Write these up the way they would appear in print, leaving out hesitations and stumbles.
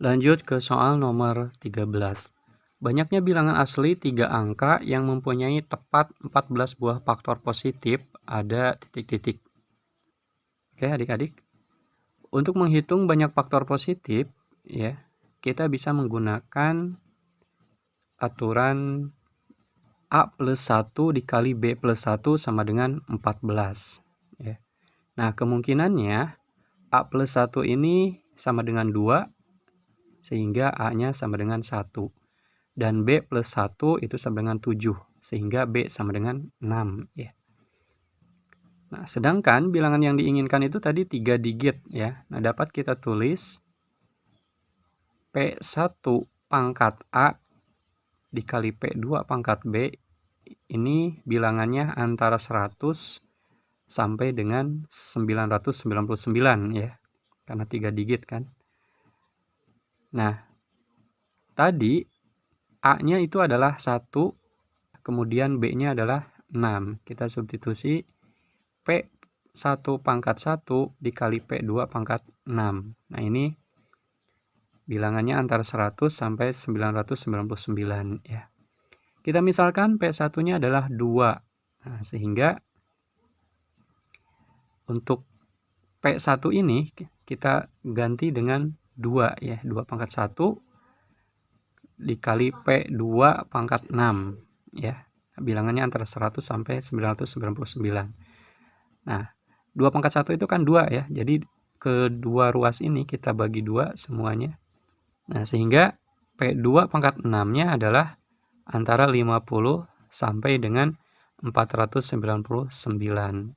Lanjut ke soal nomor 13. Banyaknya bilangan asli 3 angka yang mempunyai tepat 14 buah faktor positif ada titik-titik. Oke adik-adik. Untuk menghitung banyak faktor positif, ya, kita bisa menggunakan aturan A plus 1 dikali B plus 1 sama dengan 14. Ya. Nah, kemungkinannya A plus 1 ini sama dengan 2, sehingga A-nya sama dengan 1. Dan B plus 1 itu sama dengan 7, sehingga B sama dengan 6. Ya. Nah, sedangkan bilangan yang diinginkan itu tadi 3 digit. Ya. Nah, dapat kita tulis P1 pangkat A dikali P2 pangkat B, ini bilangannya antara 100 sampai dengan 999 ya, karena 3 digit kan. Nah, tadi A-nya itu adalah 1, kemudian B-nya adalah 6. Kita substitusi P1 pangkat 1 dikali P2 pangkat 6. Nah, ini bilangannya antara 100 sampai 999 ya. Kita misalkan P1-nya adalah 2. Nah, sehingga untuk P1 ini kita ganti dengan 2 ya. 2 pangkat 1 dikali P2 pangkat 6 ya. Bilangannya antara 100 sampai 999. Nah, 2 pangkat 1 itu kan 2 ya. Jadi kedua ruas ini kita bagi 2 semuanya. Nah, sehingga P2 pangkat 6-nya adalah antara 50 sampai dengan 499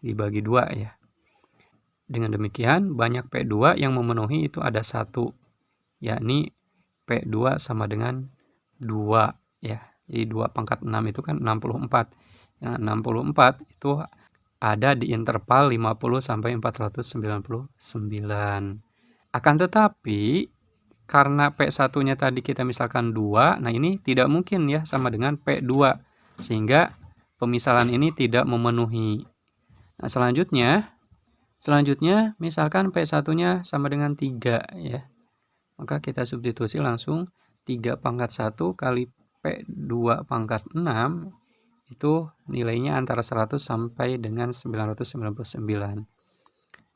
dibagi 2 ya. Dengan demikian banyak P2 yang memenuhi itu ada 1, yakni P2 sama dengan 2 ya. Jadi 2 pangkat 6 itu kan 64. Nah, 64 itu ada di interval 50 sampai 499. Akan tetapi karena P1-nya tadi kita misalkan 2, nah ini tidak mungkin ya sama dengan P2, sehingga pemisalan ini tidak memenuhi. Nah, selanjutnya misalkan P1-nya sama dengan 3 ya. Maka kita substitusi langsung 3 pangkat 1 kali P2 pangkat 6 itu nilainya antara 100 sampai dengan 999.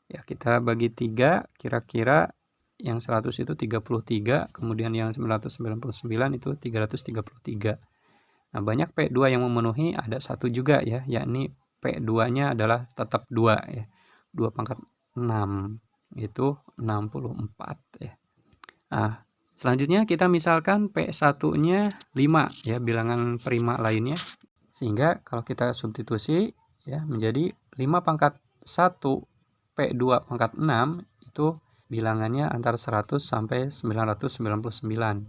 Ya, kita bagi 3, kira-kira yang 100 itu 33, kemudian yang 999 itu 333. Nah, banyak P2 yang memenuhi, ada 1 juga ya, yakni P2-nya adalah tetap 2 ya. 2 pangkat 6 itu 64 ya. Nah, selanjutnya kita misalkan P1-nya 5 ya, bilangan prima lainnya. Sehingga kalau kita substitusi ya menjadi 5 pangkat 1 P2 pangkat 6 itu bilangannya antara 100 sampai 999.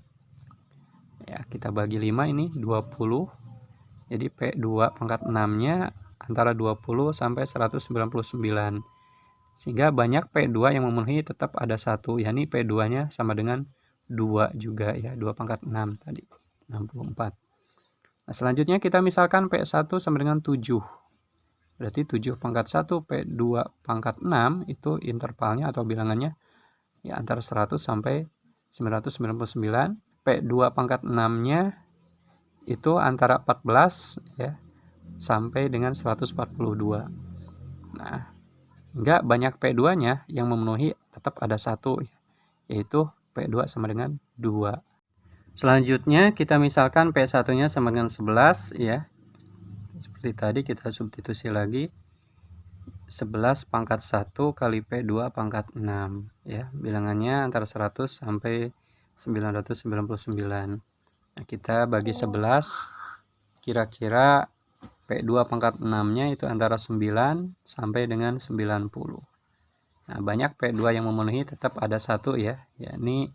Ya, kita bagi 5 ini 20. Jadi P2 pangkat 6-nya antara 20 sampai 199. Sehingga banyak P2 yang memenuhi tetap ada 1, yakni P2-nya sama dengan 2 juga ya, 2 pangkat 6 tadi, 64. Nah, selanjutnya kita misalkan P1 sama dengan 7. Berarti 7 pangkat 1 P2 pangkat 6 itu intervalnya atau bilangannya ya antara 100 sampai 999. P2 pangkat 6-nya itu antara 14 ya sampai dengan 142. Nah, sehingga banyak P2-nya yang memenuhi tetap ada 1, yaitu P2 sama dengan 2. Selanjutnya kita misalkan P1-nya sama dengan 11 ya. Seperti tadi kita substitusi lagi 11 pangkat 1 kali P2 pangkat 6 ya. Bilangannya antara 100 sampai 999. Nah, kita bagi 11, kira-kira P2 pangkat 6-nya itu antara 9 sampai dengan 90. Nah, banyak P2 yang memenuhi tetap ada 1 ya, yakni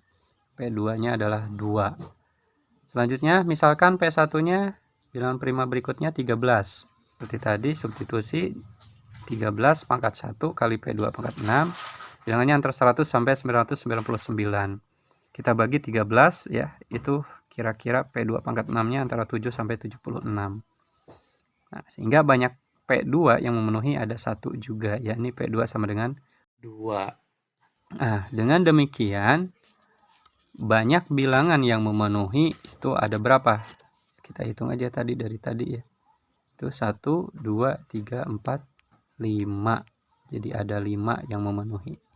P2-nya adalah 2. Selanjutnya misalkan P1-nya bilangan prima berikutnya 13. Seperti tadi substitusi 13 pangkat 1 kali P2 pangkat 6. Bilangannya antara 100 sampai 999. Kita bagi 13 ya, itu kira-kira P2 pangkat 6-nya antara 7 sampai 76. Nah, sehingga banyak P2 yang memenuhi ada 1 juga, yakni P2 sama dengan 2. Nah, dengan demikian banyak bilangan yang memenuhi itu ada berapa? Kita hitung aja tadi dari tadi ya. Itu 1, 2, 3, 4, 5. Jadi ada 5 yang memenuhi.